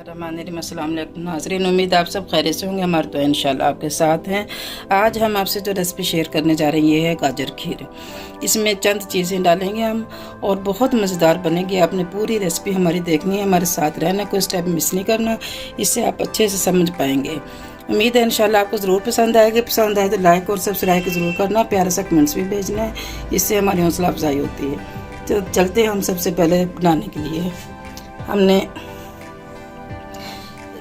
बिस्मिल्लाहिर्रहमानिर्रहीम। अस्सलाम वालेकुम नाज़रीन, उम्मीद आप सब खैरियत से होंगे। हमारे तो इंशाल्लाह आपके साथ हैं। आज हम आपसे जो रेसिपी शेयर करने जा रहे हैं ये है गाजर खीर। इसमें चंद चीज़ें डालेंगे हम और बहुत मज़ेदार बनेगी। आपने पूरी रेसिपी हमारी देखनी है, हमारे साथ रहना, कोई स्टेप मिस नहीं करना, इससे आप अच्छे से समझ पाएंगे। उम्मीद है इंशाल्लाह आपको ज़रूर पसंद आएगी। पसंद आए तो लाइक और सब्सक्राइब ज़रूर करना, प्यारा सा कमेंट्स भी भेजना है, इससे हमारी हौसला अफजाई होती है। तो चलते हैं हम सबसे पहले बनाने के लिए। हमने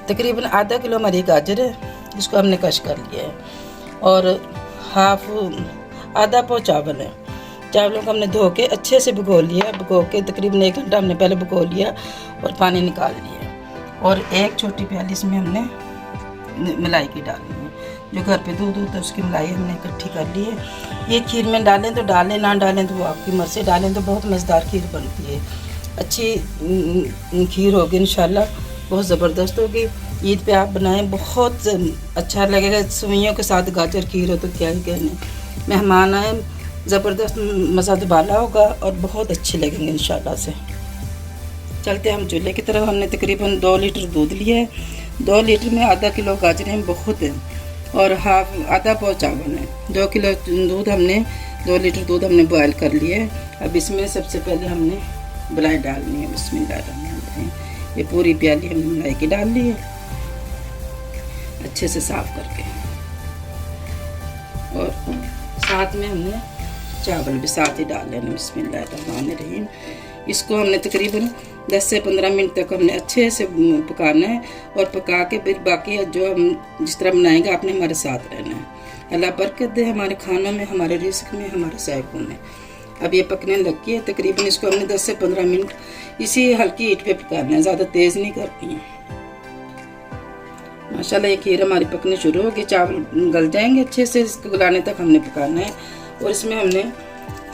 तकरीबन आधा किलो हमारी गाजर है, इसको हमने कश कर लिया है और आधा पाव चावल है। चावलों को हमने धो के अच्छे से भिगो लिया, भिगो के तकरीबन 1 घंटा हमने पहले भिगो लिया और पानी निकाल लिया। और एक छोटी प्याली इसमें हमने मलाई की डालनी है। जो घर पे दूध होता है उसकी मलाई हमने इकट्ठी कर ली है। ये खीर में डालें तो डालें, ना डालें तो वो आपकी मर्ज़ी, डालें तो बहुत मज़ेदार खीर बनती है। अच्छी खीर होगी इंशाल्लाह, बहुत ज़बरदस्त होगी। ईद पे आप बनाएं, बहुत अच्छा लगेगा। सेवइयों के साथ गाजर खीर हो तो क्या ही कहने, मेहमान आए, ज़बरदस्त मज़ा दुबाला होगा और बहुत अच्छे लगेंगे इंशाल्लाह से। चलते हम चूल्हे की तरफ। हमने तकरीबन 2 लीटर दूध लिया है। 2 लीटर में आधा किलो गाजरें बहुत हैं और आधा पाव चावल है। 2 किलो दूध हमने 2 लीटर दूध हमने बॉयल कर लिया है। अब इसमें सबसे पहले हमने मलाई डालनी है। बिस्मिल्लाहिर्रहमानिर्रहीम। ये पूरी प्याली हमने मलाई की डाल ली है अच्छे से साफ करके, और साथ में हमने चावल भी साथ ही डाल लेना। बिस्मिल्लाहिर्रहमानिर्रहीम। इसको हमने तकरीबन 10 से 15 मिनट तक हमने अच्छे से पकाना है और पका के फिर बाकी जो हम जिस तरह बनाएंगे आपने हमारे साथ रहना है। अल्लाह बरकत दे हमारे खानों में, हमारे रिज़्क़ में, हमारे ज़ायक़ों में। अब ये पकने लगी है। तकरीबन इसको हमने 10 से 15 मिनट इसी हल्की हीट पे पकाना है, ज़्यादा तेज़ नहीं करनी है। माशाल्लाह ये खीर हमारी पकनी शुरू होगी, चावल गल जाएंगे अच्छे से। इसको गलाने तक हमने पकाना है। और इसमें हमने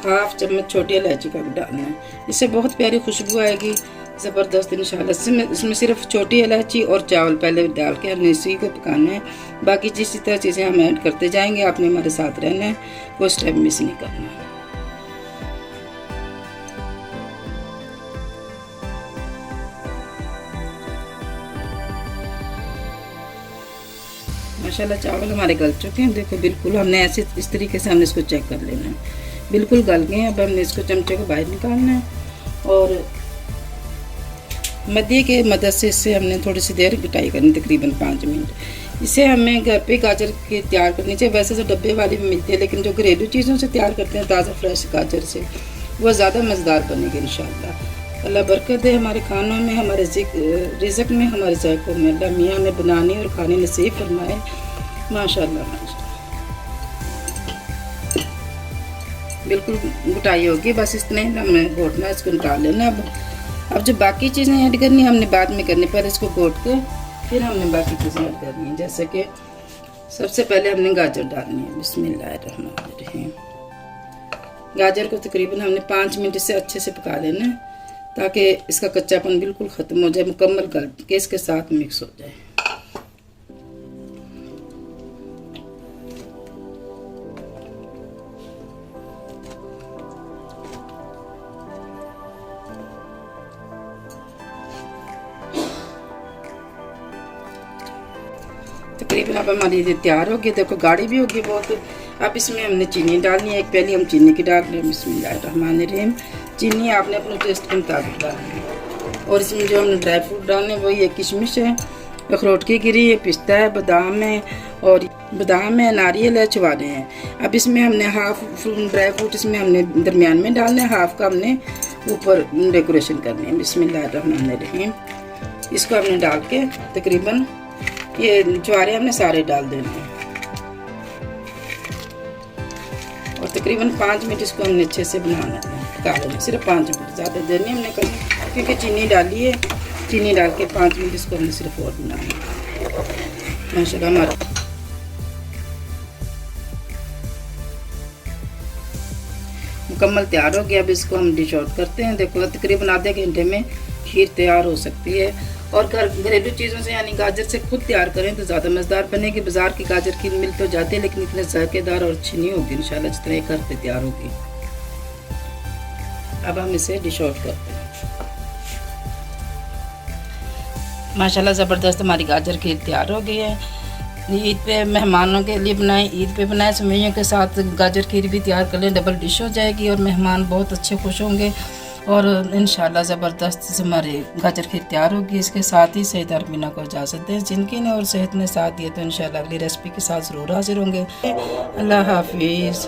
1/2 चम्मच छोटी इलायची का भी डालना है, इससे बहुत प्यारी खुशबू आएगी, ज़बरदस्त इंशाल्लाह। इसमें सिर्फ छोटी इलायची और चावल पहले डाल के हमने इसी को पकाना है। बाकी जिस तरह चीज़ें हम ऐड करते जाएंगे आपने हमारे साथ रहना है, कोई स्टेप मिस नहीं करना है। माशाल्लाह चावल हमारे गल चुके हैं। देखो बिल्कुल हमने ऐसे इस तरीके से हमने इसको चेक कर लेना है, बिल्कुल गल गए हैं। अब हमने इसको चमचे को बाहर निकालना है और मध्य के मदद से इससे हमने थोड़ी सी देर कटाई करनी, तकरीबन 5 मिनट। इसे हमें घर पे गाजर की तैयार करनी चाहिए। वैसे तो डब्बे वाली भी मिलती है, लेकिन जो घरेलू चीज़ों से तैयार करते हैं ताज़ा फ्रेश गाजर से, वो ज़्यादा मज़ेदार बनेगी इंशाल्लाह। अल्लाह बरकत दे हमारे खानों में, हमारे रिज़्क़ में, हमारे ज़ायक़ों में। अल्लाह मियाँ हमें बनाने और खाने नसीब फरमाए। माशाल्लाह माशाल्लाह। बिल्कुल घुटाई होगी, बस इतने हमने घोटना, इसको निकाल लेना। अब जो बाकी चीज़ें ऐड करनी हमने बाद में करनी, पहले इसको घोट के फिर हमने बाकी चीज़ें ऐड करनी है। जैसे कि सबसे पहले हमने गाजर डालनी है। बिस्मिल्लाहिर्रहमानिर्रहीम। गाजर को तकरीबन हमने 5 मिनट से अच्छे से पका लेना है, ताकि इसका कच्चापन बिल्कुल ख़त्म हो जाए, मुकम्मल गल के इसके साथ मिक्स हो जाए। तकरीबन अब हमारी ये तैयार होगी। देखो गाढ़ी भी होगी बहुत। अब इसमें हमने चीनी डालनी है। एक प्याली हम चीनी की डाल रहे हैं। बिस्मिल्लाहिर्रहमानिर्रहीम। चीनी आपने अपने टेस्ट के मुताबिक डालनी है। और इसमें जो हमने ड्राई फ्रूट डालने वही है, किशमिश है, अखरोट की गिरी है, पिस्ता है, बादाम है, और बादाम है, नारियल है, छुआरे हैं। अब इसमें हमने हाफ ड्राई फ्रूट इसमें हमने दरमियान में डालना है, हाफ का हमने ऊपर डेकोरेशन करनी है। बिस्मिल्लाहिर्रहमानिर्रहीम। इसको हमने डाल के तकरीबन ये छुआरे हमने सारे डाल देने हैं और तकरीबन 5 मिनट इसको हमने अच्छे से बनाना है, पका लेना। सिर्फ 5 मिनट, ज़्यादा देर नहीं हमने करनी, क्योंकि चीनी डाली है। चीनी डाल के 5 मिनट इसको हमने सिर्फ और बनाना है। माशाल्लाह हमारा मुकम्मल तैयार हो गया। अब इसको हम डिश आउट करते हैं। देखो तकरीबन आधे घंटे में खीर तैयार हो सकती है। और घरेलू चीज़ों से यानी गाजर से खुद तैयार करें तो ज़्यादा मज़ेदार बनेगी। बाज़ार की गाजर खीर मिल तो जाती है, लेकिन इतने जायकेदार और अच्छी नहीं होगी इंशाल्लाह जिस तरह घर पे तैयार होगी। अब हम इसे डिश आउट करते हैं। माशाल्लाह ज़बरदस्त हमारी गाजर खीर तैयार हो गई है। ईद पे मेहमानों के लिए बनाएं, ईद पे बनाएं, सेवइयों के साथ गाजर खीर भी तैयार कर लें, डबल डिश हो जाएगी और मेहमान बहुत अच्छे खुश होंगे। और इंशाल्लाह ज़बरदस्त हमारी गाजर खीर तैयार होगी। इसके साथ ही सईदा अरमीना को इजाज़त दें। जिनकी ने और सेहत ने साथ दिए तो इंशाल्लाह अगली रेसिपी के साथ ज़रूर हाजिर होंगे। अल्लाह हाफिज़।